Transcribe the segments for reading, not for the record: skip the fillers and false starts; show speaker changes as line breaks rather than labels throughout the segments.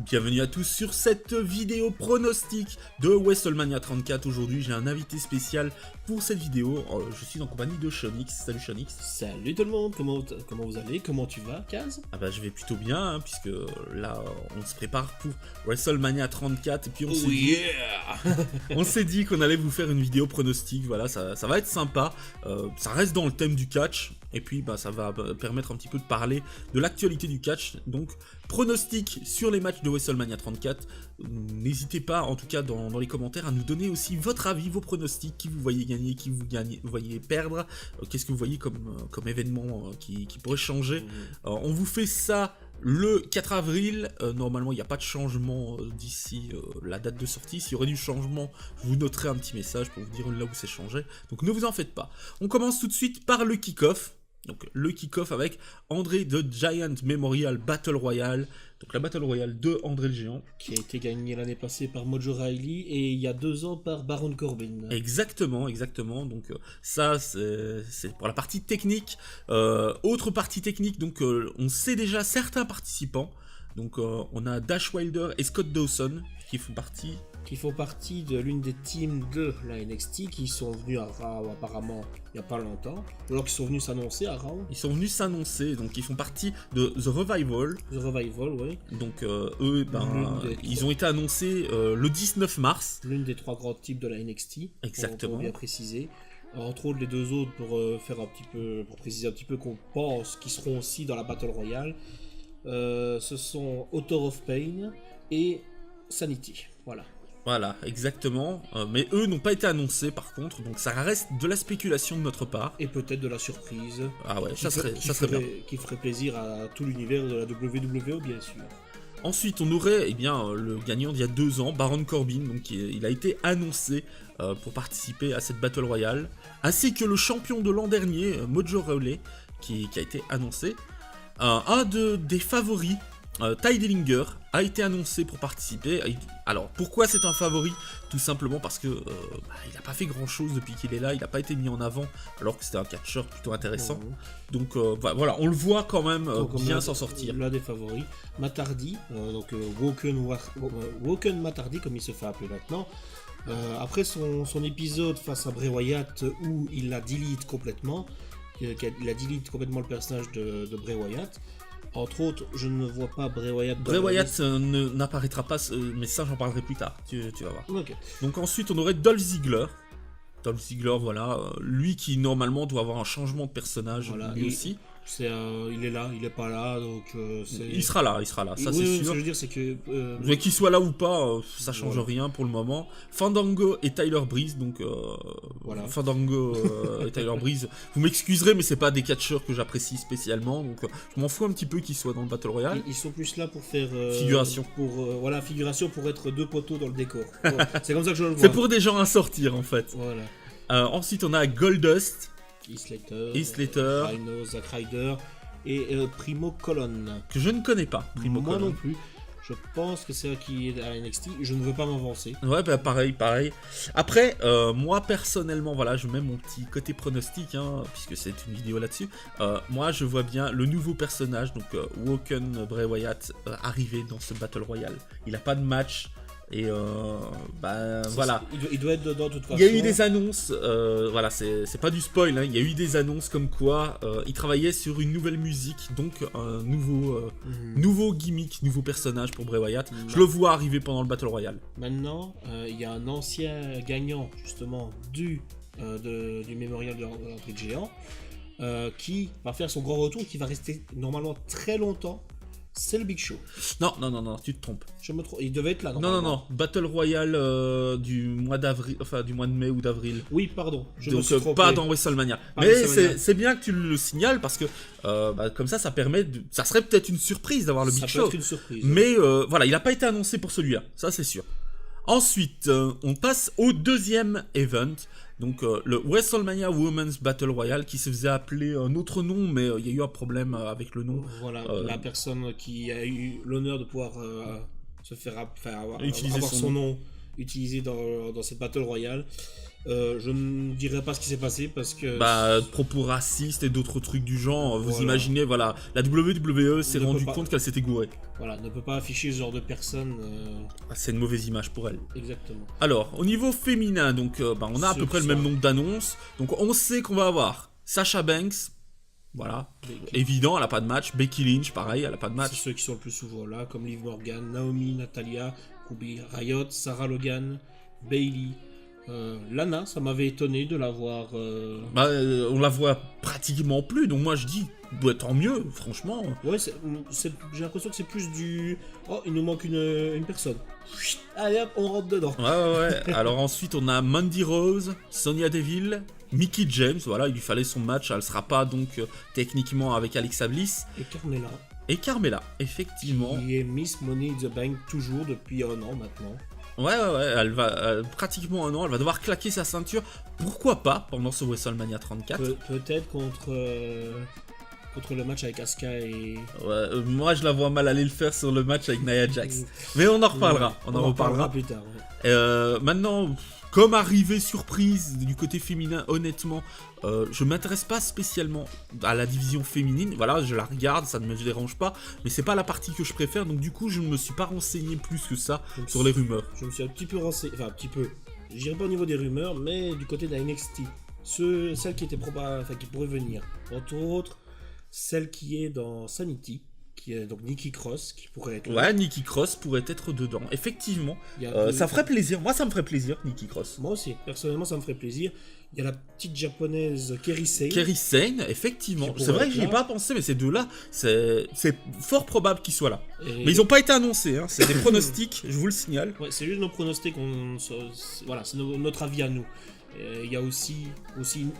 Bienvenue à tous sur cette vidéo pronostic de WrestleMania 34. Aujourd'hui, j'ai un invité spécial pour cette vidéo. Je suis en compagnie de Shonix. Salut Shonix.
Salut tout le monde, comment vous allez? Comment tu vas, Kaz?
Ah bah je vais plutôt bien, puisque là, on se prépare pour WrestleMania 34. Et puis on s'est dit qu'on allait vous faire une vidéo pronostic. Voilà, ça va être sympa. Ça reste dans le thème du catch. Et puis bah, ça va permettre un petit peu de parler de l'actualité du catch. Donc pronostic sur les matchs de WrestleMania 34. N'hésitez pas en tout cas dans les commentaires à nous donner aussi votre avis, vos pronostics, qui vous voyez gagner, qui vous voyez perdre, qu'est-ce que vous voyez comme événement qui pourrait changer. On vous fait ça le 4 avril, normalement il n'y a pas de changement d'ici la date de sortie. S'il y aurait du changement, je vous noterai un petit message pour vous dire là où c'est changé. Donc ne vous en faites pas. On commence tout de suite par le kick-off. Donc le kick-off avec André the Giant Memorial Battle Royale. Donc la Battle Royale de André le Géant.
Qui a été gagnée l'année passée par Mojo Rawley et il y a 2 ans par Baron Corbin.
Exactement. Donc ça c'est pour la partie technique. Autre partie technique, donc on sait déjà certains participants. Donc on a Dash Wilder et Scott Dawson qui font partie
de l'une des teams de la NXT qui sont venus à Raw apparemment il n'y a pas longtemps, alors qu'ils sont venus s'annoncer à Raw.
Ils sont venus s'annoncer, donc ils font partie de The Revival.
The Revival, oui.
Donc eux, ils ont été annoncés le 19 mars.
L'une des 3 grandes types de la NXT.
Exactement.
Pour bien préciser. Entre autres les 2 autres pour préciser un petit peu qu'on pense qu'ils seront aussi dans la Battle Royale. Ce sont Author of Pain et Sanity. Voilà,
exactement. Mais eux n'ont pas été annoncés par contre, donc ça reste de la spéculation de notre part.
Et peut-être de la surprise.
Ah ouais, ça serait bien.
Qui ferait plaisir à tout l'univers de la WWE, bien sûr.
Ensuite, on aurait le gagnant d'il y a 2 ans, Baron Corbin, donc il a été annoncé pour participer à cette Battle Royale, ainsi que le champion de l'an dernier, Mojo Rawley, qui a été annoncé. Des favoris, Tye Dillinger, a été annoncé pour participer. Alors, pourquoi c'est un favori? Tout simplement parce que il n'a pas fait grand chose depuis qu'il est là, il n'a pas été mis en avant, alors que c'était un catcheur plutôt intéressant. Donc voilà, on le voit quand même bien s'en sortir.
L'un des favoris. Matt Hardy, Woken Matt Hardy, comme il se fait appeler maintenant. Après son épisode face à Bray Wyatt, où il la delete complètement, il a delete complètement le personnage de Bray Wyatt. Entre autres, je ne vois pas Bray Wyatt.
Bray Wyatt n'apparaîtra pas, mais ça j'en parlerai plus tard, tu vas voir.
Okay.
Donc ensuite on aurait Dolph Ziggler. Dolph Ziggler, voilà, lui qui normalement doit avoir un changement de personnage, voilà, lui aussi.
Il est là, il est pas là, donc
il sera là, ça
oui,
c'est sûr.
Ce que je veux dire, c'est que
mais qu'il soit là ou pas, ça change rien pour le moment. Fandango et Tyler Breeze, donc voilà. Fandango et Tyler Breeze, vous m'excuserez, mais c'est pas des catcheurs que j'apprécie spécialement, donc je m'en fous un petit peu qu'ils soient dans le Battle Royale.
Ils sont plus là pour faire
figuration,
figuration pour être 2 poteaux dans le décor. C'est comme ça que je le vois.
C'est pour des gens à sortir en fait.
Voilà.
Ensuite, on a Goldust.
Heath Slater, Rhino, Zack Ryder et Primo Colon.
Que je ne connais pas.
Moi non plus. Je pense que c'est eux qui est à NXT. Je ne veux pas m'avancer.
Ouais, bah pareil. Après, moi personnellement, voilà, je mets mon petit côté pronostic, puisque c'est une vidéo là-dessus. Moi, je vois bien le nouveau personnage, donc Woken Bray Wyatt, arriver dans ce Battle Royale. Il n'a pas de match. Et voilà.
Il doit être dedans de toute façon.
Il y a eu des annonces, voilà, c'est pas du spoil, il y a eu des annonces comme quoi il travaillait sur une nouvelle musique, donc un nouveau gimmick, nouveau personnage pour Bray Wyatt. Je le vois arriver pendant le Battle Royale.
Maintenant, il y a un ancien gagnant justement du Mémorial de l'Entrée de Géant qui va faire son grand retour, qui va rester normalement très longtemps. C'est le Big Show.
Non, tu te trompes.
Je me trompe. Il devait être là.
Non. Battle Royale du mois d'avril, enfin du mois de mai ou d'avril.
Oui, pardon.
Donc pas dans WrestleMania. Mais c'est bien que tu le signales parce que comme ça permet ça serait peut-être une surprise d'avoir le Big Show.
Ça peut être une surprise.
Mais voilà, il n'a pas été annoncé pour celui-là. Ça c'est sûr. Ensuite, on passe au deuxième event. Donc le WrestleMania Women's Battle Royale, qui se faisait appeler un autre nom, mais il y a eu un problème avec le nom.
Voilà, la personne qui a eu l'honneur de pouvoir avoir
utiliser
son nom utilisé dans cette Battle Royale Je ne dirais pas ce qui s'est passé parce que...
Bah, propos racistes et d'autres trucs du genre. Vous
Voilà.
imaginez, voilà, la WWE s'est
Ne peut
rendu
pas.
compte qu'elle s'était gourée.
Voilà, ne peut pas afficher ce genre de personne.
Ah, c'est une mauvaise image pour elle.
Exactement.
Alors, au niveau féminin, donc, on a à peu près le même nombre d'annonces. Donc, on sait qu'on va avoir Sasha Banks. Voilà, évident, elle a pas de match. Becky Lynch, pareil, elle a pas de
C'est
match.
ceux qui sont le plus souvent là, comme Liv Morgan, Naomi, Natalia, Ruby Riott, Sarah Logan, Bailey. Lana, ça m'avait étonné de la voir.
Bah, on la voit pratiquement plus, donc moi je dis, bah, tant mieux, franchement.
Ouais, j'ai l'impression que c'est plus du. Oh, il nous manque une personne. Allez hop, on rentre dedans.
Ouais. Alors ensuite, on a Mandy Rose, Sonya Deville, Mickie James, voilà, il lui fallait son match, elle sera pas donc techniquement avec Alexa Bliss.
Et Carmella.
Et Carmella, effectivement.
Qui est Miss Money in the Bank toujours depuis 1 an maintenant.
Ouais, elle va pratiquement 1 an, elle va devoir claquer sa ceinture. Pourquoi pas pendant ce WrestleMania 34
Peut-être contre le match avec Asuka et...
Ouais, moi je la vois mal aller le faire sur le match avec Nia Jax. Mais on en reparlera,
Ouais,
on en reparlera
plus tard. Ouais.
Maintenant, comme arrivée surprise du côté féminin, honnêtement, je m'intéresse pas spécialement à la division féminine. Voilà, je la regarde, ça ne me dérange pas, mais c'est pas la partie que je préfère, donc du coup, je ne me suis pas renseigné plus que ça sur les rumeurs.
Je me suis un petit peu renseigné, enfin un petit peu. Je dirais pas au niveau des rumeurs, mais du côté de la NXT. Celle qui était qui pourrait venir. Entre autres, celle qui est dans Sanity, qui est donc Nikki Cross, qui pourrait être là.
Ouais, Nikki Cross pourrait être dedans, effectivement. Ça ferait plaisir, moi ça me ferait plaisir, Nikki Cross.
Moi aussi, personnellement ça me ferait plaisir. Il y a la petite japonaise Kairi Sane.
Kairi Sane, effectivement. C'est vrai que j'y ai pas pensé, mais ces deux-là, c'est fort probable qu'ils soient là. Mais ils n'ont pas été annoncés, hein. C'est des pronostics, je vous le signale.
Ouais, c'est juste nos pronostics, voilà, c'est notre avis à nous. Il y a aussi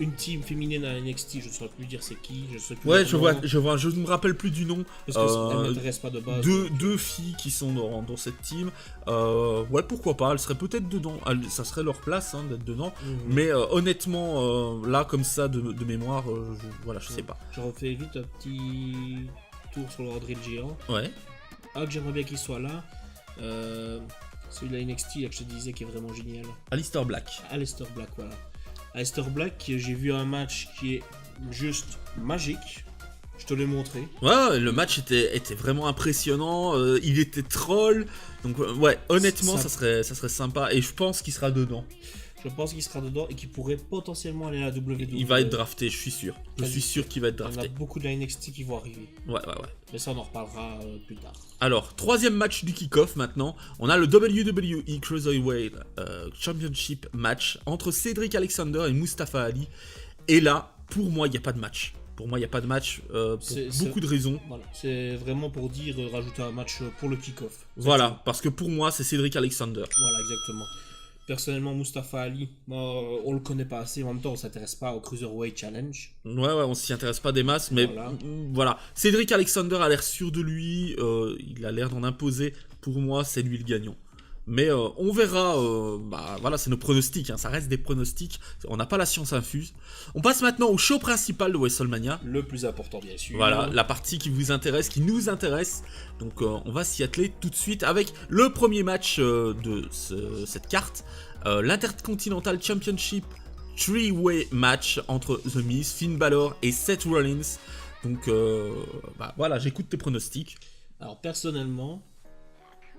une team féminine à NXT, je ne saurais plus dire c'est qui, je sais plus.
Ouais, je ne me rappelle plus du nom.
Parce qu'elle ne m'intéresse pas de base.
Deux filles qui sont dans cette team. Ouais, pourquoi pas, elles seraient peut-être dedans. Ça serait leur place d'être dedans. Mais honnêtement, là, comme ça, de mémoire, je sais pas.
Je refais vite un petit tour sur le Rodrill géant.
Ouais.
Ah, que j'aimerais bien qu'il soit là. Celui de la NXT là, que je te disais qui est vraiment génial.
Aleister Black.
Aleister Black, voilà. Aleister Black, j'ai vu un match qui est juste magique. Je te l'ai montré.
Ouais, le match était vraiment impressionnant. Il était troll. Donc ouais, honnêtement, ça serait sympa. Et je pense qu'il sera dedans.
Je pense qu'il sera dedans et qu'il pourrait potentiellement aller à la WWE.
Il va être drafté, je suis sûr. Je suis sûr qu'il va être drafté.
Il y en a beaucoup de la NXT qui vont arriver.
Ouais.
Mais ça, on en reparlera plus tard.
Alors, troisième match du kick-off maintenant. On a le WWE Cruiserweight Championship match entre Cedric Alexander et Mustafa Ali. Et là, pour moi, il n'y a pas de match. Pour beaucoup de raisons.
Voilà. C'est vraiment pour dire rajouter un match pour le kick-off.
Voilà, parce que pour moi, c'est Cedric Alexander.
Voilà, exactement. Personnellement, Mustafa Ali, on le connaît pas assez. En même temps, on s'intéresse pas au Cruiserweight Challenge.
Ouais, on s'y intéresse pas des masses, mais voilà. Cedric Alexander a l'air sûr de lui, il a l'air d'en imposer. Pour moi, c'est lui le gagnant. Mais on verra, voilà, c'est nos pronostics, ça reste des pronostics, on n'a pas la science infuse. On passe maintenant au show principal de WrestleMania.
Le plus important, bien sûr.
Voilà, la partie qui vous intéresse, qui nous intéresse. Donc on va s'y atteler tout de suite avec le premier match de cette carte. L'Intercontinental Championship 3-way match entre The Miz, Finn Balor et Seth Rollins. Donc voilà, j'écoute tes pronostics.
Alors personnellement,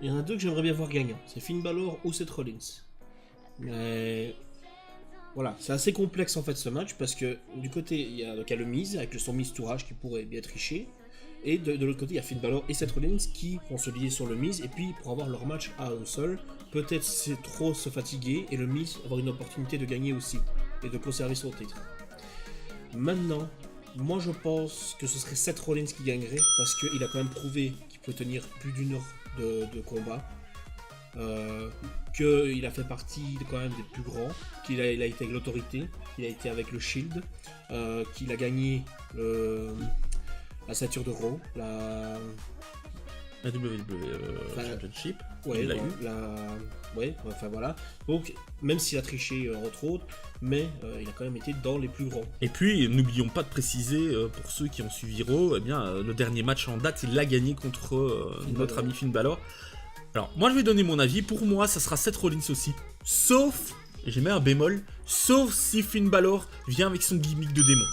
il y en a deux que j'aimerais bien voir gagnant. C'est Finn Balor ou Seth Rollins. Mais voilà, c'est assez complexe en fait ce match parce que du côté il y a le Miz avec son Miz Tourage qui pourrait bien tricher. Et de l'autre côté il y a Finn Balor et Seth Rollins qui vont se lier sur le Miz. Et puis pour avoir leur match à eux seuls, peut-être c'est trop se fatiguer et le Miz avoir une opportunité de gagner aussi. Et de conserver son titre. Maintenant, moi je pense que ce serait Seth Rollins qui gagnerait parce qu'il a quand même prouvé qu'il peut tenir plus d'1 heure de combat, qu'il a fait partie quand même des plus grands, qu'il a été avec l'autorité, qu'il a été avec le Shield, qu'il a gagné la ceinture de Raw, la
WWE Championship,
ouais,
il l'a eu.
Enfin voilà. Donc, même s'il a triché entre autres, mais il a quand même été dans les plus grands.
Et puis, n'oublions pas de préciser, pour ceux qui ont suivi Raw, le dernier match en date, il l'a gagné contre notre ami Finn Balor. Alors, moi je vais donner mon avis. Pour moi, ça sera Seth Rollins aussi. Sauf et j'ai mis un bémol, sauf si Finn Balor vient avec son gimmick de démon.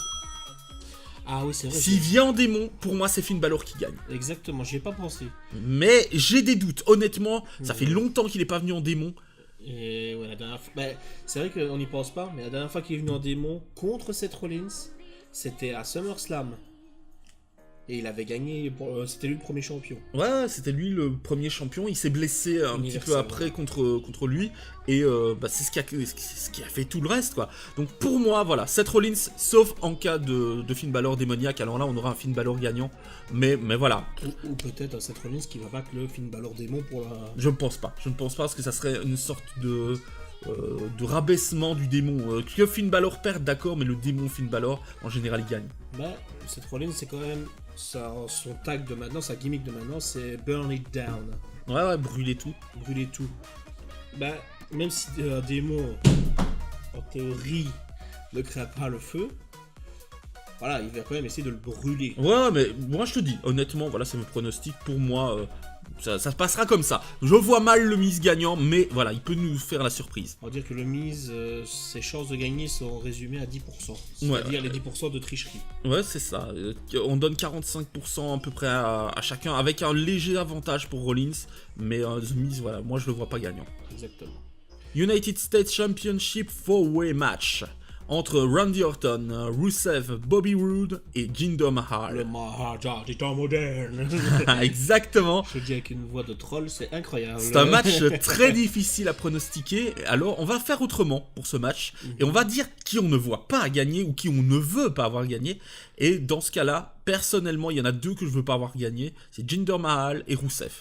Ah oui, c'est vrai.
S'il vient en démon, pour moi, c'est Finn Balor qui gagne.
Exactement, j'y ai pas pensé.
Mais j'ai des doutes, honnêtement, ça fait longtemps qu'il est pas venu en démon.
Et ouais, la dernière fois... bah, c'est vrai qu'on n'y pense pas, mais la dernière fois qu'il est venu en démon contre Seth Rollins, c'était à SummerSlam. Et il avait gagné, c'était lui le premier champion.
Ouais, c'était lui le premier champion. Il s'est blessé un petit peu après contre lui. Et c'est ce qui a fait tout le reste, quoi. Donc pour moi, voilà, Seth Rollins, sauf en cas de Finn Balor démoniaque. Alors là, on aura un Finn Balor gagnant. Mais voilà.
Ou peut-être un Seth Rollins qui va battre le Finn Balor démon pour la...
Je ne pense pas. Je ne pense pas parce que ça serait une sorte de rabaissement du démon. Que Finn Balor perde, d'accord, mais le démon Finn Balor, en général, il gagne.
Bah, Seth Rollins, c'est quand même... son tag de maintenant, sa gimmick de maintenant, c'est Burn It Down.
Ouais, brûler tout.
Brûler tout. Bah, même si un démon, en théorie, ne crée pas le feu, voilà, il va quand même essayer de le brûler.
Ouais, mais moi je te dis, honnêtement, voilà, c'est mes pronostics. Pour moi, ça se passera comme ça. Je vois mal le Miz gagnant, mais voilà, il peut nous faire la surprise.
On va dire que le Miz, ses chances de gagner sont résumées à 10%. C'est-à-dire les 10% de tricherie.
Ouais, c'est ça. On donne 45% à peu près à chacun, avec un léger avantage pour Rollins. Mais The Miz, voilà, moi je le vois pas gagnant.
Exactement.
United States Championship 4-way match entre Randy Orton, Rusev, Bobby Roode et Jinder Mahal.
Le Maharaja du temps moderne.
Exactement.
Je dis avec une voix de troll, c'est incroyable.
C'est un match très difficile à pronostiquer. Alors, on va faire autrement pour ce match. Et on va dire qui on ne voit pas gagner ou qui on ne veut pas avoir gagné. Et dans ce cas-là, personnellement, il y en a deux que je veux pas avoir gagné. C'est Jinder Mahal et Rusev.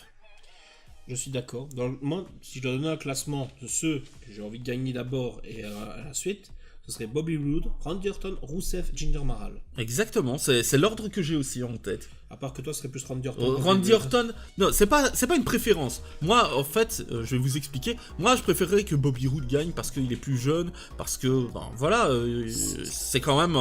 Je suis d'accord. Moi, si je dois donner un classement de ceux que j'ai envie de gagner d'abord et à la suite, ce serait Bobby Roode, Randy Orton, Rusev, Jinder Mahal.
Exactement, c'est l'ordre que j'ai aussi en tête.
À part que toi, ce serait plus Randy Orton.
Randy Orton, non, c'est pas une préférence. Moi, en fait, je vais vous expliquer. Moi, je préférerais que Bobby Roode gagne parce qu'il est plus jeune, parce que, voilà, c'est quand même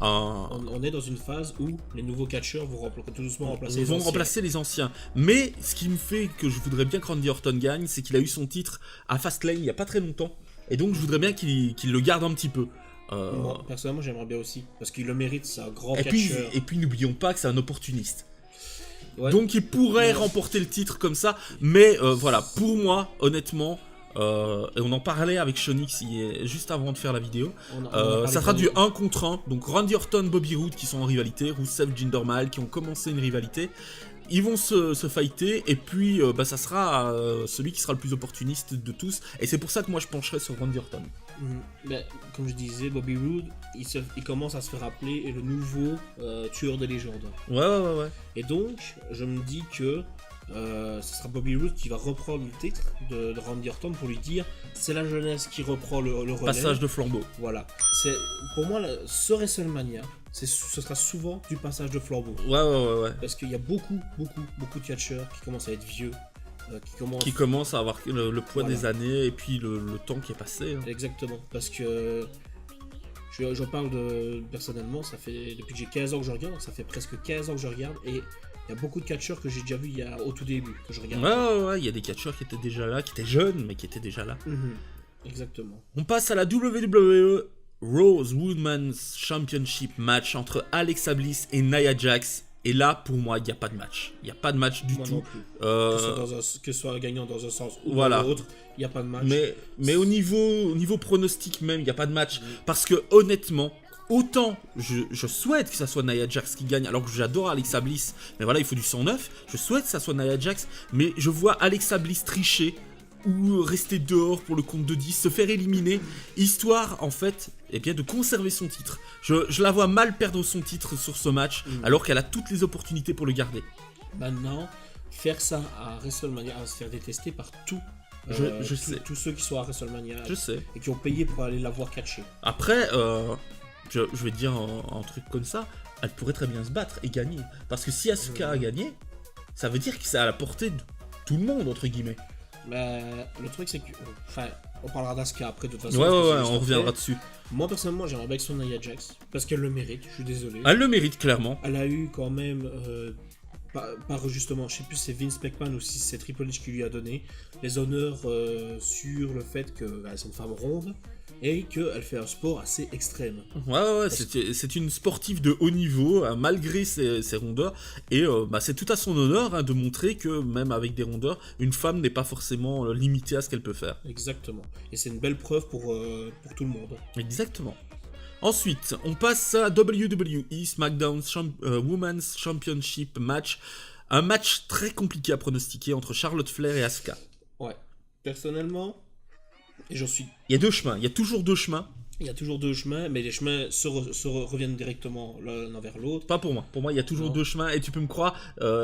On est dans une phase où les nouveaux catcheurs vont tout doucement remplacer les anciens.
Remplacer les anciens. Mais ce qui me fait que je voudrais bien que Randy Orton gagne, c'est qu'il a eu son titre à Fastlane il y a pas très longtemps. Et donc, je voudrais bien qu'il le garde un petit peu.
Moi, personnellement, j'aimerais bien aussi. Parce qu'il le mérite, c'est un grand catcheur.
Et puis, n'oublions pas que c'est un opportuniste.
Ouais.
Donc, il pourrait remporter le titre comme ça. Mais voilà, pour moi, honnêtement, et on en parlait avec Shonix juste avant de faire la vidéo, ça sera du 1 contre 1. Donc, Randy Orton, Bobby Roode qui sont en rivalité, Rusev, Jinder Mahal qui ont commencé une rivalité. Ils vont se fighter et puis ça sera celui qui sera le plus opportuniste de tous. Et c'est pour ça que moi je pencherai sur Randy Orton.
Comme je disais, Bobby Roode, il commence à se faire appeler le nouveau tueur de légende.
Ouais.
Et donc, je me dis que ce sera Bobby Roode qui va reprendre le titre de Randy Orton pour lui dire c'est la jeunesse qui reprend le relais.
Passage de flambeau.
Voilà. Pour moi, ce WrestleMania, ce sera souvent du passage de flambeau.
Ouais.
Parce qu'il y a beaucoup de catcheurs qui commencent à être vieux.
Qui commencent à avoir le poids des années et puis le temps qui est passé. Hein.
Exactement. Parce que je parle personnellement, ça fait depuis que j'ai 15 ans que je regarde, ça fait presque 15 ans que je regarde et il y a beaucoup de catcheurs que j'ai déjà vus au tout début, que je regarde.
Ouais, il y a des catcheurs qui étaient déjà là, qui étaient jeunes, mais qui étaient déjà là.
Exactement.
On passe à la WWE Rose Women's Championship match entre Alexa Bliss et Nia Jax. Et là, pour moi, il n'y a pas de match. Il n'y a pas de match du tout.
Non plus. Que ce soit gagnant dans un sens ou dans l'autre, il n'y a pas de match.
Mais au niveau pronostic même, il n'y a pas de match. Parce que honnêtement, autant je souhaite que ça soit Nia Jax qui gagne, alors que j'adore Alexa Bliss, mais voilà, il faut du 109. Je souhaite que ça soit Nia Jax, mais je vois Alexa Bliss tricher ou rester dehors pour le compte de 10, se faire éliminer, histoire en fait de conserver son titre. Je la vois mal perdre son titre sur ce match, alors qu'elle a toutes les opportunités pour le garder.
Maintenant, faire ça à WrestleMania, à se faire détester par tous ceux qui sont à WrestleMania,
je sais,
et qui ont payé pour aller la voir catcher.
Après, je vais te dire un truc comme ça, elle pourrait très bien se battre et gagner. Parce que si Asuka a gagné, ça veut dire que c'est à la portée de tout le monde, entre guillemets.
Le truc c'est que, on parlera d'Asuka après de toute façon.
Ouais, on reviendra dessus.
Moi personnellement j'aimerais bien que ce soit Nia Jax, parce qu'elle le mérite, je suis désolé.
Elle le mérite clairement.
Elle a eu quand même par justement, je sais plus si c'est Vince McMahon ou si c'est Triple H qui lui a donné les honneurs sur le fait qu'elle est une femme ronde et qu'elle fait un sport assez extrême.
Ouais, c'est une sportive de haut niveau, malgré ses rondeurs, et c'est tout à son honneur de montrer que même avec des rondeurs, une femme n'est pas forcément limitée à ce qu'elle peut faire.
Exactement. Et c'est une belle preuve pour tout le monde.
Exactement. Ensuite, on passe à WWE SmackDown Women's Championship match. Un match très compliqué à pronostiquer entre Charlotte Flair et Asuka.
Ouais. Personnellement, et j'en suis...
Il y a deux chemins, il y a toujours deux chemins.
Il y a toujours deux chemins, mais les chemins reviennent directement l'un vers l'autre.
Pas pour moi. Pour moi, il y a toujours deux chemins, et tu peux me croire,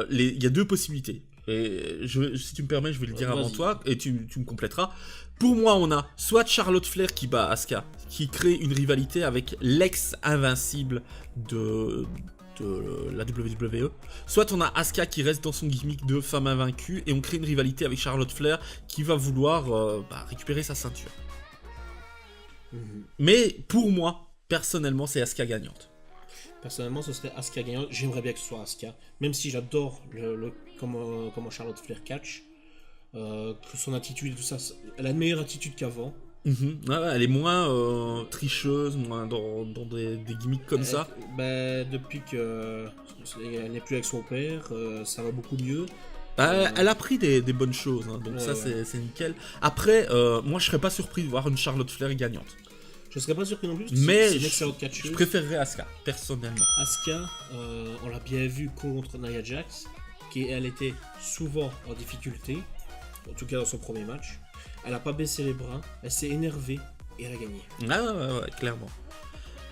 il y a deux possibilités. Et si tu me permets, je vais le dire avant toi, et tu me compléteras. Pour moi, on a soit Charlotte Flair qui bat Asuka, qui crée une rivalité avec l'ex-invincible de la WWE. Soit on a Asuka qui reste dans son gimmick de femme invaincue, et on crée une rivalité avec Charlotte Flair qui va vouloir récupérer sa ceinture. Mais pour moi, personnellement, c'est Asuka gagnante.
Personnellement, ce serait Asuka gagnante. J'aimerais bien que ce soit Asuka, même si j'adore comment Charlotte Flair catch. Que son attitude et tout ça, elle a une meilleure attitude qu'avant.
Elle est moins tricheuse, moins dans des gimmicks comme ça.
Depuis qu'elle n'est plus avec son père, ça va beaucoup mieux.
Elle a pris des bonnes choses, donc ça c'est nickel. Après, moi je serais pas surpris de voir une Charlotte Flair gagnante.
Je serais pas surpris non plus,
mais
c'est une excellente catcheuse.
Je préférerais Asuka, personnellement.
Asuka, on l'a bien vu contre Nia Jax, elle était souvent en difficulté, en tout cas dans son premier match. Elle a pas baissé les bras, elle s'est énervée et elle a gagné.
Ouais, clairement.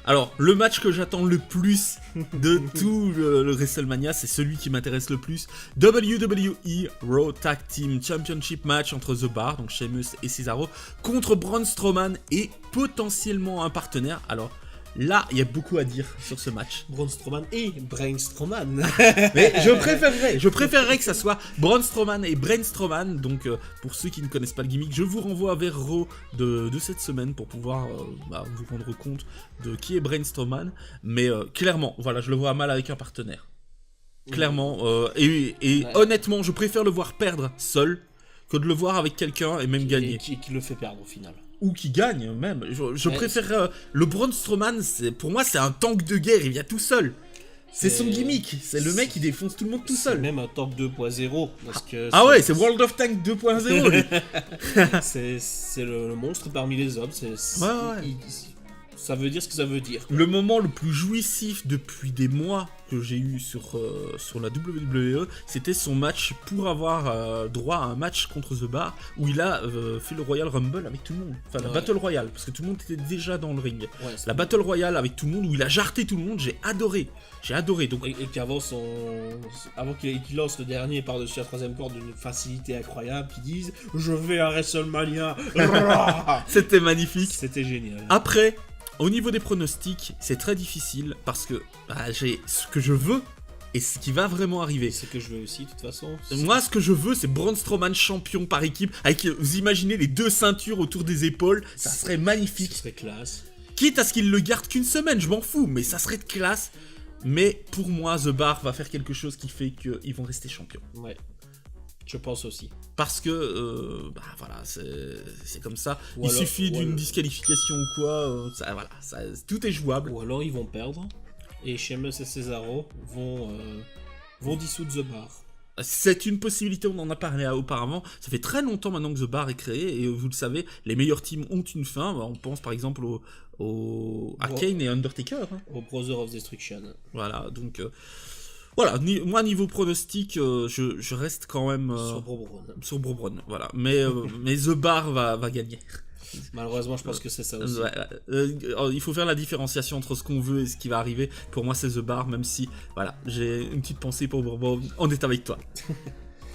Alors, le match que j'attends le plus de tout le WrestleMania, c'est celui qui m'intéresse le plus. WWE Raw Tag Team Championship match entre The Bar, donc Sheamus et Cesaro, contre Braun Strowman et potentiellement un partenaire. Alors, là, il y a beaucoup à dire sur ce match.
Braun Strowman et Braun Strowman.
Mais je préférerais que ça soit Braun Strowman et Braun Strowman. Donc, pour ceux qui ne connaissent pas le gimmick, je vous renvoie vers Raw de cette semaine pour pouvoir vous rendre compte de qui est Braun Strowman. Mais clairement, voilà, je le vois mal avec un partenaire. Clairement. Honnêtement, je préfère le voir perdre seul que de le voir avec quelqu'un et même gagner.
Qui le fait perdre au final.
Ou qui gagne même. Je préfère le Braun Strowman, pour moi c'est un tank de guerre, il vient tout seul. C'est son gimmick, c'est le mec qui défonce tout le monde tout seul.
C'est même un tank 2.0 parce que
c'est World of Tank 2.0.
c'est le monstre parmi les hommes, ça veut dire ce que ça veut dire.
Le moment le plus jouissif depuis des mois que j'ai eu sur la WWE, c'était son match pour avoir droit à un match contre The Bar où il a fait le Royal Rumble avec tout le monde. Enfin, la Battle Royale, parce que tout le monde était déjà dans le ring. La Battle Royale avec tout le monde où il a jarté tout le monde, j'ai adoré. Donc...
Et qu'avant avant qu'il lance le dernier par-dessus la troisième corde d'une facilité incroyable, qu'ils disent « Je vais à WrestleMania !»
C'était magnifique.
C'était génial.
Après... Au niveau des pronostics, c'est très difficile parce que j'ai ce que je veux et ce qui va vraiment arriver.
C'est ce que je veux aussi, de toute façon.
Moi, ce que je veux, c'est Braun Strowman champion par équipe, avec, vous imaginez, les deux ceintures autour des épaules, ça serait magnifique.
Ça serait classe.
Quitte à ce qu'il le garde qu'une semaine, je m'en fous, mais ça serait de classe. Mais pour moi, The Bar va faire quelque chose qui fait qu'ils vont rester champions.
Ouais. Je pense aussi.
Parce que, voilà, c'est comme ça. Il suffit d'une disqualification ou quoi, tout est jouable.
Ou alors ils vont perdre, et Sheamus et Cesaro vont dissoudre The Bar.
C'est une possibilité, on en a parlé auparavant. Ça fait très longtemps maintenant que The Bar est créé, et vous le savez, les meilleurs teams ont une fin. On pense par exemple à Kane et Undertaker.
Au Brother of Destruction.
Voilà, donc... Voilà, moi niveau pronostic, je reste quand même sur Bro Braun, voilà. Mais The Bar va gagner.
Malheureusement, je pense que c'est ça aussi.
Il faut faire la différenciation entre ce qu'on veut et ce qui va arriver. Pour moi, c'est The Bar, même si, voilà, j'ai une petite pensée pour Bro Braun. On est avec toi.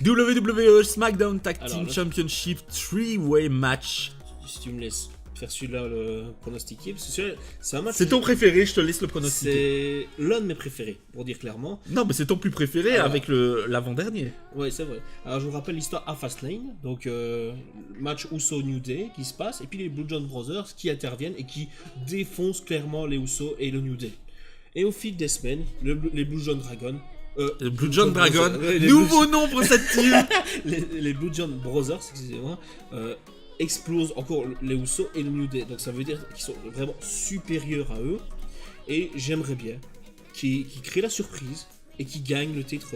WWE SmackDown Tag Team Championship 3-way match.
Si tu me laisses faire celui-là le pronostiquer, parce que c'est un match.
C'est ton préféré, je te laisse le pronostiquer.
C'est l'un de mes préférés, pour dire clairement.
Non, mais c'est ton plus préféré avec l'avant-dernier.
Ouais, c'est vrai. Alors je vous rappelle l'histoire à Fastlane, donc match Uso New Day qui se passe, et puis les Blue John Brothers qui interviennent et qui défoncent clairement les Uso et le New Day. Et au fil des semaines, les Blue John Dragons
Blue John Dragon, nouveau nom pour cette team.
les Blue John Brothers, excusez-moi, explosent encore les Usos et le New Day. Donc ça veut dire qu'ils sont vraiment supérieurs à eux. Et j'aimerais bien qu'ils créent la surprise et qu'ils gagnent le titre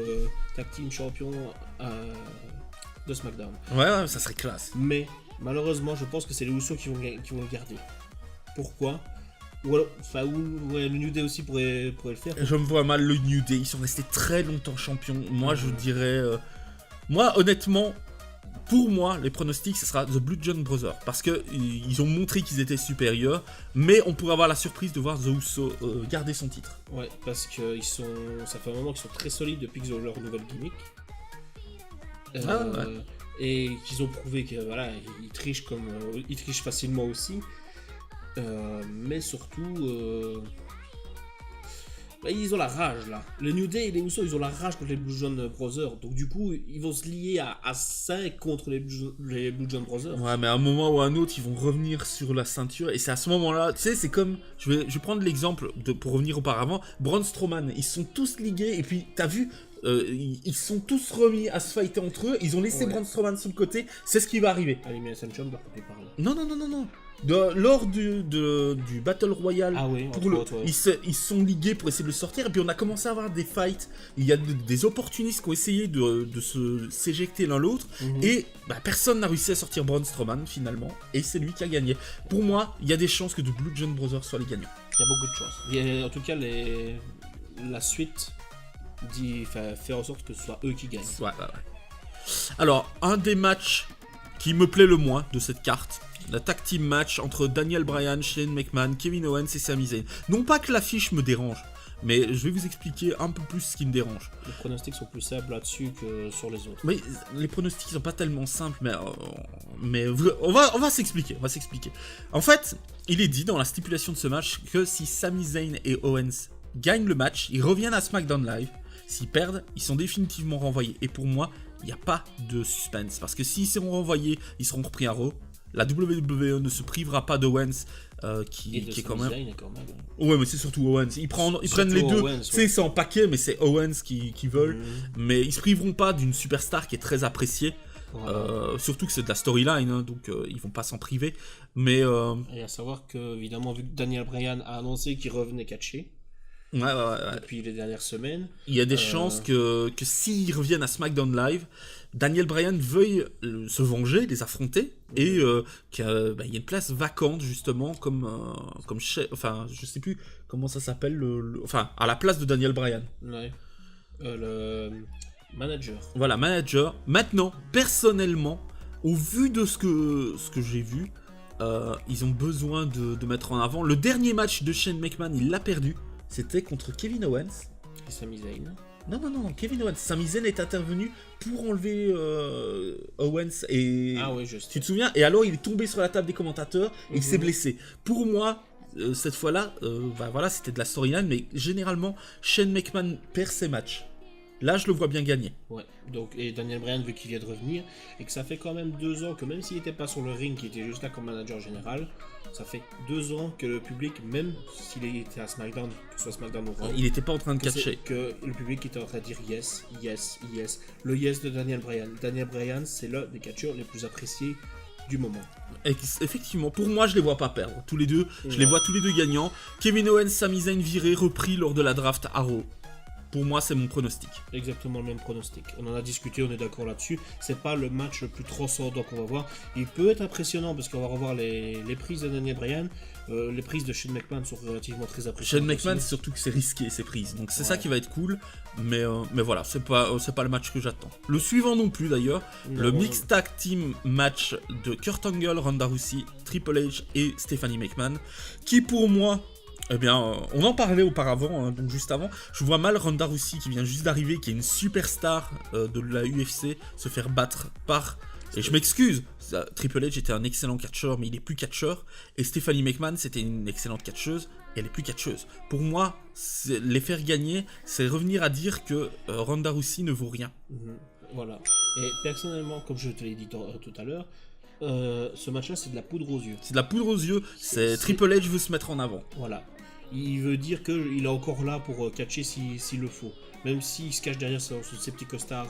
Tag Team Champion de SmackDown.
Ouais, ça serait classe.
Mais malheureusement, je pense que c'est les Usos qui vont le garder. Pourquoi? Ou alors, le New Day aussi pourrait le faire.
Je me vois mal le New Day, ils sont restés très longtemps champions. Moi, je dirais... Moi, honnêtement, pour moi, les pronostics, ce sera The Blue John Brothers. Parce qu'ils ont montré qu'ils étaient supérieurs, mais on pourrait avoir la surprise de voir The Uso garder son titre.
Ouais, parce que ça fait un moment qu'ils sont très solides depuis qu'ils ont leur nouvelle gimmick.
Ouais.
Et qu'ils ont prouvé que voilà, ils trichent facilement aussi. Mais surtout, ils ont la rage là. Le New Day et les Usos, ils ont la rage contre les Blue John Brothers. Donc du coup, ils vont se lier à 5 contre les Blue John Brothers.
Ouais, mais à un moment ou à un autre, ils vont revenir sur la ceinture. Et c'est à ce moment-là, tu sais, c'est comme... Je vais prendre l'exemple, pour revenir auparavant. Braun Strowman, ils sont tous ligués. Et puis, t'as vu... ils sont tous remis à se fighter entre eux. Ils ont laissé Braun Strowman sur le côté. C'est ce qui va arriver.
Elimination Chamber, t'es parlé.
Non. Lors du Battle Royale, ils sont ligués pour essayer de le sortir. Et puis on a commencé à avoir des fights. Il y a des opportunistes qui ont essayé de s'éjecter l'un l'autre. Et personne n'a réussi à sortir Braun Strowman finalement. Et c'est lui qui a gagné. Pour moi, il y a des chances que The Blue John Brothers soient les gagnants.
Il y a beaucoup de chances. En tout cas, la suite fait en sorte que ce soit eux qui gagnent.
Ouais. Alors, un des matchs qui me plaît le moins de cette carte, la tag team match entre Daniel Bryan, Shane McMahon, Kevin Owens et Sami Zayn. Non pas que l'affiche me dérange, mais je vais vous expliquer un peu plus ce qui me dérange.
Les pronostics sont plus simples là-dessus que sur les autres.
Mais les pronostics sont pas tellement simples, mais on va s'expliquer. En fait, il est dit dans la stipulation de ce match que si Sami Zayn et Owens gagnent le match, ils reviennent à SmackDown Live. S'ils perdent, ils sont définitivement renvoyés. Et pour moi, il n'y a pas de suspense. Parce que s'ils seront renvoyés, ils seront repris à Raw. La WWE ne se privera pas d'Owens, qui est quand même... Ouais, mais c'est surtout Owens. Ils prennent les deux. C'est en paquet, mais c'est Owens qui veulent. Mais ils se priveront pas d'une superstar qui est très appréciée. Surtout que c'est de la storyline, hein, donc ils vont pas s'en priver. Mais
et à savoir que, évidemment, vu que Daniel Bryan a annoncé qu'il revenait catcher.
Ouais.
Depuis les dernières semaines.
Il y a des chances que s'ils reviennent à SmackDown Live, Daniel Bryan veuille se venger, les affronter, et qu'il y a une place vacante, justement, comme chef, enfin, je sais plus comment ça s'appelle, enfin, à la place de Daniel Bryan.
Ouais. Le manager.
Voilà, manager. Maintenant, personnellement, au vu de ce que j'ai vu, ils ont besoin de mettre en avant. Le dernier match de Shane McMahon, il l'a perdu. C'était contre Kevin Owens.
Et Sami Zayn.
Non, Kevin Owens. Sami Zayn est intervenu pour enlever Owens et...
Ah ouais, juste.
Tu te souviens? Et alors, il est tombé sur la table des commentateurs et il s'est blessé. Pour moi, cette fois-là, voilà, c'était de la storyline, mais généralement, Shane McMahon perd ses matchs. Là, je le vois bien gagner. Ouais,
donc, et Daniel Bryan, vu qu'il vient de revenir, et que ça fait quand même 2 ans que même s'il n'était pas sur le ring, qu'il était juste là comme manager général, ça fait 2 ans que le public, même s'il était à SmackDown, que ce soit SmackDown ou Raw,
il n'était pas en train de catcher.
Que le public était en train de dire yes. Le yes de Daniel Bryan. Daniel Bryan, c'est l'un des catcheurs les plus appréciés du moment.
Effectivement, pour moi, je les vois pas perdre. Tous les deux, je les vois tous les deux gagnants. Kevin Owens, Sami Zayn viré, repris lors de la draft à Raw. Pour moi, c'est mon pronostic.
Exactement le même pronostic. On en a discuté, on est d'accord là-dessus. C'est pas le match le plus transcendant qu'on va voir. Il peut être impressionnant parce qu'on va revoir les prises de Daniel Bryan. Les prises de Shane McMahon sont relativement très appréciées.
Shane McMahon, surtout que c'est risqué ses prises. Donc c'est ça qui va être cool. Mais voilà, c'est pas le match que j'attends. Le suivant non plus d'ailleurs. Le Mixed Tag Team match de Kurt Angle, Ronda Rousey, Triple H et Stephanie McMahon. Qui pour moi... Eh bien, on en parlait auparavant, hein, donc juste avant. Je vois mal Ronda Rousey qui vient juste d'arriver, qui est une superstar de la UFC, se faire battre par... Et je m'excuse, Triple H était un excellent catcheur, mais il est plus catcheur. Et Stephanie McMahon, c'était une excellente catcheuse, et elle est plus catcheuse. Pour moi, les faire gagner, c'est revenir à dire que Ronda Rousey ne vaut rien.
Voilà. Et personnellement, comme je te l'ai dit tout à l'heure, ce match-là, c'est de la poudre aux yeux.
C'est de la poudre aux yeux, Triple H veut se mettre en avant.
Voilà. Il veut dire qu'il est encore là pour catcher s'il le faut. Même s'il se cache derrière ses petits costards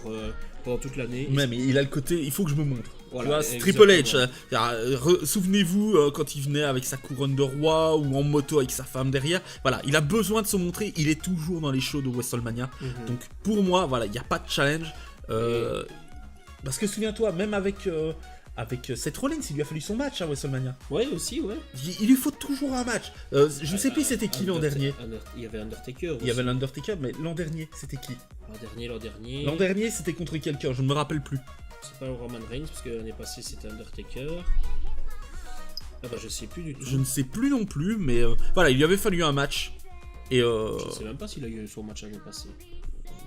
pendant toute l'année.
Mais il a le côté, il faut que je me montre.
Voilà,
tu vois, Triple H. Souvenez-vous quand il venait avec sa couronne de roi ou en moto avec sa femme derrière. Voilà, il a besoin de se montrer. Il est toujours dans les shows de WrestleMania. Donc pour moi, voilà, il n'y a pas de challenge. Parce que souviens-toi, même avec Seth Rollins, il lui a fallu son match à WrestleMania.
Ouais, aussi, ouais.
Il lui faut toujours un match. Je ne sais plus c'était qui l'an dernier.
Il y avait Undertaker aussi.
Il y avait l'Undertaker, mais l'an dernier, c'était qui?
L'an dernier.
L'an dernier, c'était contre quelqu'un, je ne me rappelle plus.
C'est pas Roman Reigns, parce que l'année passée, c'était Undertaker. Ah bah, je sais plus du tout.
Je ne sais plus non plus, mais voilà, il lui avait fallu un match. Et
Je sais même pas s'il a eu son match l'année passée.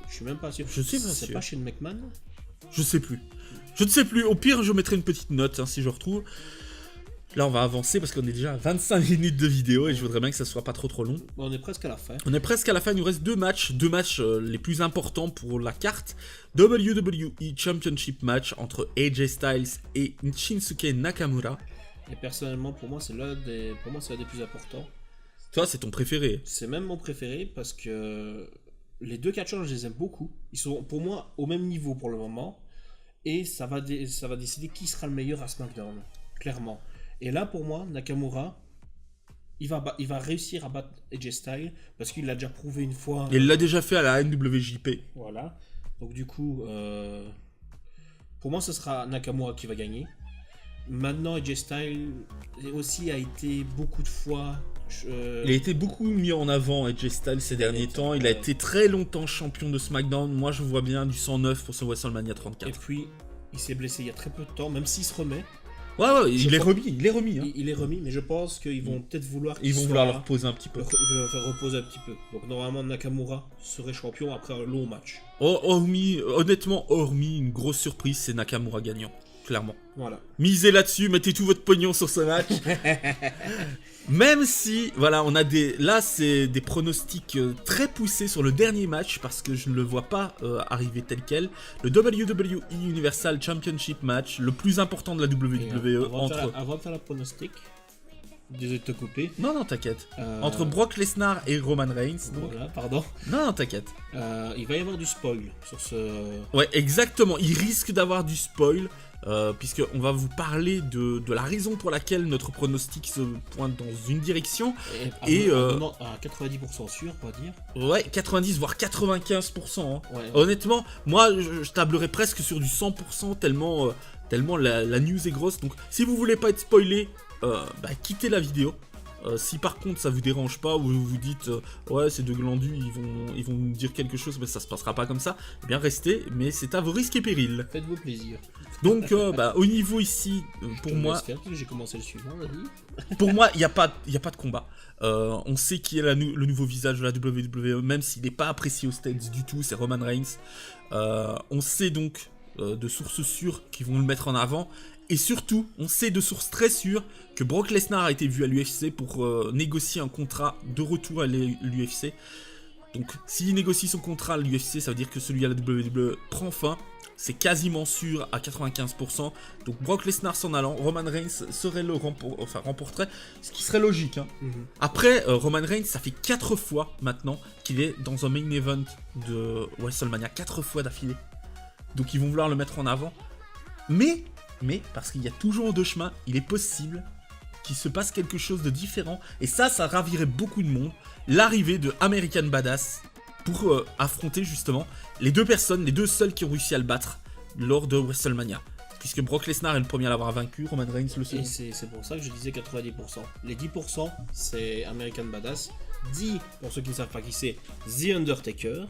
Je suis même pas sûr.
Je sais pas
C'est
sûr.
pas Shane McMahon?
Je sais plus. Je ne sais plus. Au pire, je mettrai une petite note hein, si je retrouve. Là, on va avancer parce qu'on est déjà à 25 minutes de vidéo et je voudrais bien que ça soit pas trop long.
Bon, on est presque à la fin.
On est presque à la fin. Il nous reste deux matchs les plus importants pour la carte. WWE Championship match entre AJ Styles et Shinsuke Nakamura.
Et personnellement, pour moi, c'est l'un des plus importants.
Toi, c'est ton préféré.
C'est même mon préféré parce que les deux catcheurs, je les aime beaucoup. Ils sont pour moi au même niveau pour le moment. Et ça va décider qui sera le meilleur à SmackDown, clairement. Et là, pour moi, Nakamura, il va réussir à battre AJ Styles parce qu'il l'a déjà prouvé une fois.
Il l'a déjà fait à la NWJP.
Voilà. Donc du coup, pour moi, ce sera Nakamura qui va gagner. Maintenant, AJ Styles aussi a été beaucoup de fois...
Il a été beaucoup mis en avant, AJ Styles, ces derniers temps. Il a été très longtemps champion de SmackDown. Moi, je vois bien du 109 pour ce WrestleMania 34.
Et puis, il s'est blessé il y a très peu de temps, même s'il se remet.
Ouais, il est remis. Hein.
Il est remis, mais je pense qu'ils vont peut-être vouloir...
Ils vont vouloir le reposer un petit peu.
Le faire reposer un petit peu. Donc normalement, Nakamura serait champion après un long match.
Honnêtement, hormis une grosse surprise, c'est Nakamura gagnant. Clairement.
Voilà.
Misez là-dessus, mettez tout votre pognon sur ce match. Même si, voilà, là c'est des pronostics très poussés sur le dernier match parce que je ne le vois pas arriver tel quel. Le WWE Universal Championship match, le plus important de la WWE
avant de faire la pronostic, désolé de te couper.
Non, t'inquiète. Entre Brock Lesnar et Roman Reigns. Donc...
Voilà, pardon.
Non, t'inquiète.
Il va y avoir du spoil sur ce...
Ouais, exactement. Il risque d'avoir du spoil. Puisqu'on va vous parler de la raison pour laquelle notre pronostic se pointe dans une direction.
Et à 90% sûr, on va dire.
Ouais, 90 voire 95%. Hein.
Ouais.
Honnêtement, moi je tablerais presque sur du 100% tellement la news est grosse. Donc si vous voulez pas être spoilé, quittez la vidéo. Si par contre ça vous dérange pas ou vous vous dites ouais c'est de glandus, ils vont nous dire quelque chose mais ça se passera pas comme ça, eh bien restez, mais c'est à vos risques et périls.
Faites-vous plaisir.
Donc au niveau ici, pour moi,
j'ai commencé le suivant,
pour moi il n'y a pas de combat. On sait qui est le nouveau visage de la WWE, même s'il n'est pas apprécié aux States du tout, c'est Roman Reigns. On sait donc de sources sûres qu'ils vont le mettre en avant. Et surtout, on sait de sources très sûres que Brock Lesnar a été vu à l'UFC pour négocier un contrat de retour à l'UFC. Donc, s'il négocie son contrat à l'UFC, ça veut dire que celui à la WWE prend fin. C'est quasiment sûr à 95%. Donc, Brock Lesnar s'en allant, Roman Reigns remporterait, ce qui serait logique. Hein. Après, Roman Reigns, ça fait 4 fois maintenant qu'il est dans un main event de WrestleMania. 4 fois d'affilée. Donc, ils vont vouloir le mettre en avant. Mais parce qu'il y a toujours deux chemins, il est possible qu'il se passe quelque chose de différent. Et ça ravirait beaucoup de monde. L'arrivée de American Badass pour affronter justement les deux seuls qui ont réussi à le battre lors de WrestleMania. Puisque Brock Lesnar est le premier à l'avoir vaincu, Roman Reigns le second.
Et c'est pour ça que je disais 90%. Les 10%, c'est American Badass. 10, pour ceux qui ne savent pas qui c'est, The Undertaker.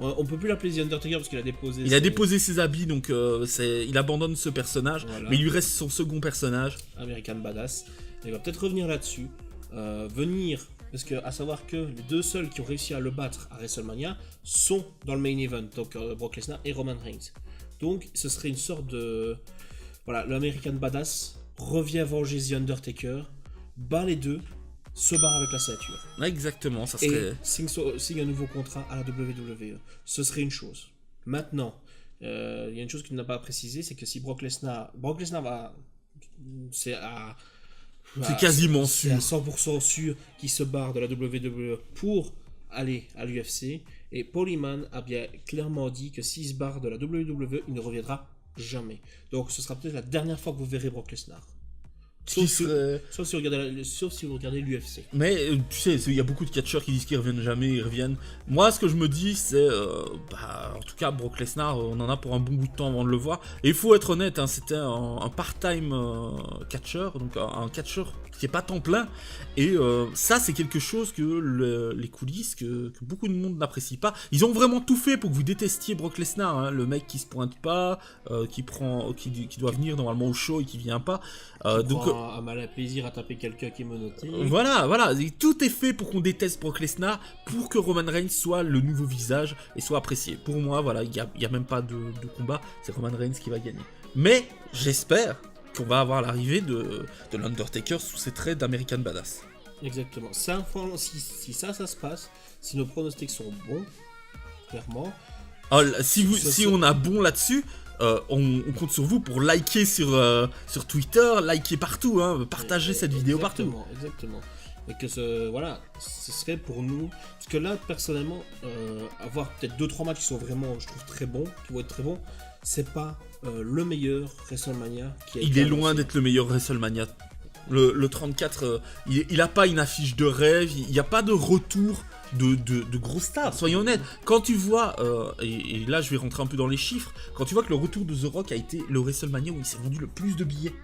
On peut plus l'appeler The Undertaker parce qu'il a déposé...
Il a déposé ses habits, donc il abandonne ce personnage. Voilà. Mais il lui reste son second personnage.
American Badass. Il va peut-être revenir là-dessus. Parce que à savoir que les deux seuls qui ont réussi à le battre à WrestleMania sont dans le main event. Donc Brock Lesnar et Roman Reigns. Donc ce serait une sorte de... Voilà, l'American Badass revient venger The Undertaker, bat les deux, se barre avec la ceinture.
Exactement, ça serait...
Et signe un nouveau contrat à la WWE. Ce serait une chose. Maintenant, il y a une chose qu'il n'a pas précisé, c'est que si Brock Lesnar va... C'est à
C'est quasiment
C'est à
sûr.
100% sûr qu'il se barre de la WWE pour aller à l'UFC. Et Paul Heyman a bien clairement dit que s'il se barre de la WWE, il ne reviendra jamais. Donc ce sera peut-être la dernière fois que vous verrez Brock Lesnar. Sauf si vous regardez l'UFC.
Mais tu sais, il y a beaucoup de catcheurs qui disent qu'ils reviennent jamais, ils reviennent. Moi, ce que je me dis, c'est, en tout cas, Brock Lesnar, on en a pour un bon bout de temps avant de le voir. Et il faut être honnête, hein, c'était un part-time catcheur, donc un catcheur qui est pas temps plein. Et ça, c'est quelque chose que les coulisses, que beaucoup de monde n'apprécie pas. Ils ont vraiment tout fait pour que vous détestiez Brock Lesnar, hein, le mec qui se pointe pas, qui doit venir normalement au show et qui vient pas. Donc
un malin plaisir à taper quelqu'un qui est menotté.
voilà, tout est fait pour qu'on déteste Brock Lesnar, pour que Roman Reigns soit le nouveau visage et soit apprécié. Pour moi, voilà, il y a même pas de combat, c'est Roman Reigns qui va gagner. Mais j'espère qu'on va avoir l'arrivée de l'Undertaker sous ses traits d'American Badass.
Exactement. Ça, si ça se passe, si nos pronostics sont bons, clairement.
Si on a bon là-dessus, on compte sur vous pour liker sur Twitter, liker partout, hein, partager cette vidéo partout.
Exactement. Et que ce serait pour nous. Parce que là, personnellement, avoir peut-être 2-3 matchs qui sont vraiment, je trouve, très bons, qui vont être très bons, c'est pas le meilleur WrestleMania qui a été
Il est
annoncé.
loin d'être le meilleur WrestleMania. Le 34, il a pas une affiche de rêve, il n'y a pas de retour de gros stars, soyons honnêtes. Quand tu vois, et là je vais rentrer un peu dans les chiffres, quand tu vois que le retour de The Rock a été le WrestleMania où il s'est vendu le plus de billets.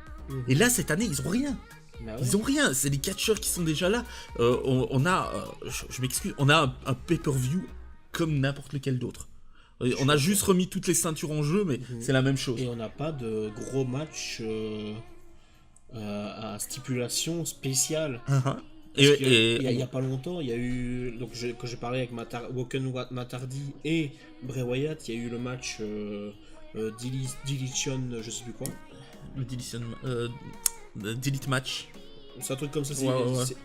Et là, cette année, ils ont rien.
Bah ouais.
Ils ont rien, c'est les catcheurs qui sont déjà là. On a, je m'excuse, on a un pay-per-view comme n'importe lequel d'autre. On a juste remis toutes les ceintures en jeu, mais c'est la même chose.
Et on n'a pas de gros match à stipulation spéciale. Il y a pas longtemps, il y a eu, donc quand j'ai parlé avec Woken Matardi et Bray Wyatt, il y a eu le match Deletion, je sais plus quoi.
Le Delete Match.
C'est un truc comme ça, c'est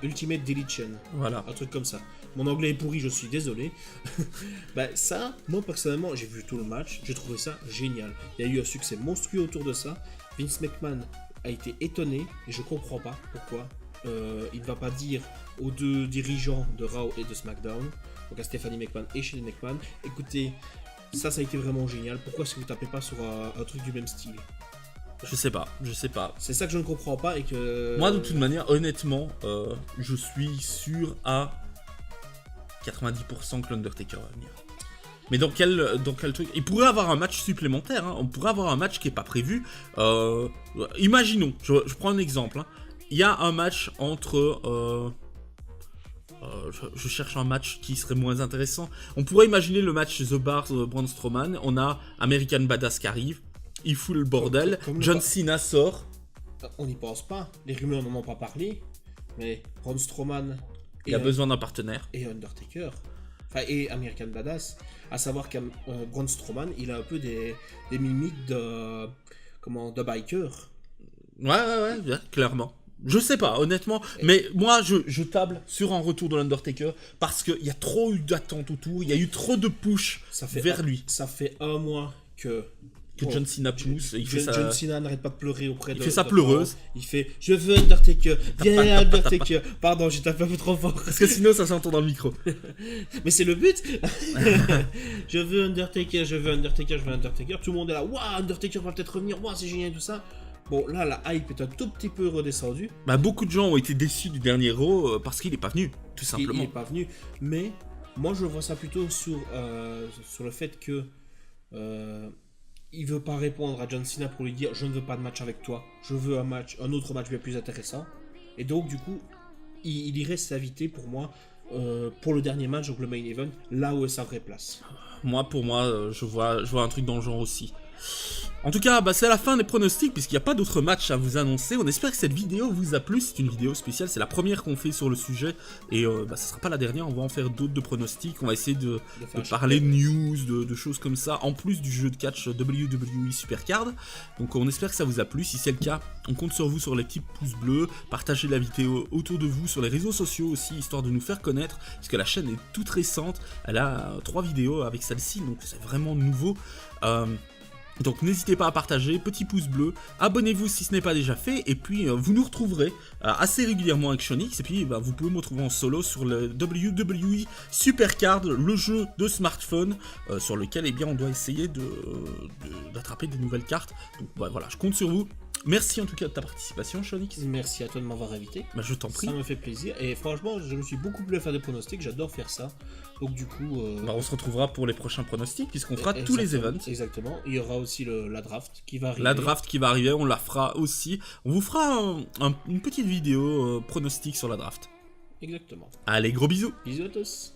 Ultimate Deletion.
Voilà.
Un truc comme ça. Mon anglais est pourri, je suis désolé. Bah ça, moi personnellement, j'ai vu tout le match, j'ai trouvé ça génial. Il y a eu un succès monstrueux autour de ça. Vince McMahon a été étonné, et je comprends pas pourquoi. Il ne va pas dire aux deux dirigeants de Raw et de SmackDown, donc à Stephanie McMahon et Shane McMahon, écoutez, ça a été vraiment génial, pourquoi est-ce que vous tapez pas sur un truc du même style?
Je sais pas.
C'est ça que je ne comprends pas et que...
Moi, de toute manière, honnêtement, je suis sûr à 90% que l'Undertaker va venir. Mais dans quel truc? Il pourrait avoir un match supplémentaire, hein. On pourrait avoir un match qui est pas prévu. Imaginons, je prends un exemple, hein. Il y a un match entre... je cherche un match qui serait moins intéressant. On pourrait imaginer le match The Bar, Braun Strowman. On a American Badass qui arrive. Il fout le bordel.
Comme
John Cena sort.
On n'y pense pas. Les rumeurs n'en ont pas parlé. Mais Braun Strowman...
Il a besoin d'un partenaire.
Et Undertaker. Enfin, et American Badass. À savoir qu'un Braun Strowman, il a un peu des mimiques de biker.
Ouais, clairement. Je sais pas, honnêtement, mais moi je table sur un retour de l'Undertaker parce qu'il y a trop eu d'attentes autour, il y a eu trop de push vers lui.
Ça fait un mois que
John Cena pousse,
John Cena n'arrête pas de pleurer auprès de...
Il fait sa pleureuse.
Il fait « Je veux Undertaker, viens Undertaker ». Pardon, j'ai tapé un peu trop fort.
Parce que sinon ça s'entend dans le micro.
Mais c'est le but. Je veux Undertaker, je veux Undertaker, je veux Undertaker. Tout le monde est là « Waouh, Undertaker va peut-être revenir, waouh, c'est génial tout ça ». Bon, là, la hype est un tout petit peu redescendue.
Bah, beaucoup de gens ont été déçus du dernier Raw parce qu'il est pas venu, tout simplement.
Il est pas venu, mais moi je vois ça plutôt sur le fait que il veut pas répondre à John Cena pour lui dire je ne veux pas de match avec toi, je veux un autre match bien plus intéressant. Et donc du coup, il irait s'inviter pour moi pour le dernier match, donc le main event, là où est sa vraie place.
Pour moi, je vois un truc dans le genre aussi. En tout cas, c'est la fin des pronostics puisqu'il n'y a pas d'autres matchs à vous annoncer. On espère que cette vidéo vous a plu. C'est une vidéo spéciale, c'est la première qu'on fait sur le sujet et ça sera pas la dernière. On va en faire d'autres de pronostics. On va essayer de parler de news, de choses comme ça, en plus du jeu de catch WWE Supercard. Donc on espère que ça vous a plu. Si c'est le cas, on compte sur vous sur les petits pouces bleus. Partagez la vidéo autour de vous sur les réseaux sociaux aussi, histoire de nous faire connaître, puisque la chaîne est toute récente. Elle a 3 vidéos avec celle-ci, donc c'est vraiment nouveau. Donc n'hésitez pas à partager, petit pouce bleu, abonnez-vous si ce n'est pas déjà fait, et puis vous nous retrouverez assez régulièrement avec Shonix, et puis vous pouvez me retrouver en solo sur le WWE Supercard, le jeu de smartphone, sur lequel eh bien, on doit essayer d'attraper des nouvelles cartes. Donc voilà, je compte sur vous. Merci en tout cas de ta participation, Shonix.
Merci à toi de m'avoir invité.
Je t'en prie.
Ça me fait plaisir. Et franchement, je me suis beaucoup plu à faire des pronostics. J'adore faire ça. Donc du coup...
on se retrouvera pour les prochains pronostics, puisqu'on fera tous les events.
Exactement. Il y aura aussi la draft qui va arriver.
La draft qui va arriver, on la fera aussi. On vous fera une petite vidéo pronostic sur la draft.
Exactement.
Allez, gros bisous.
Bisous à tous.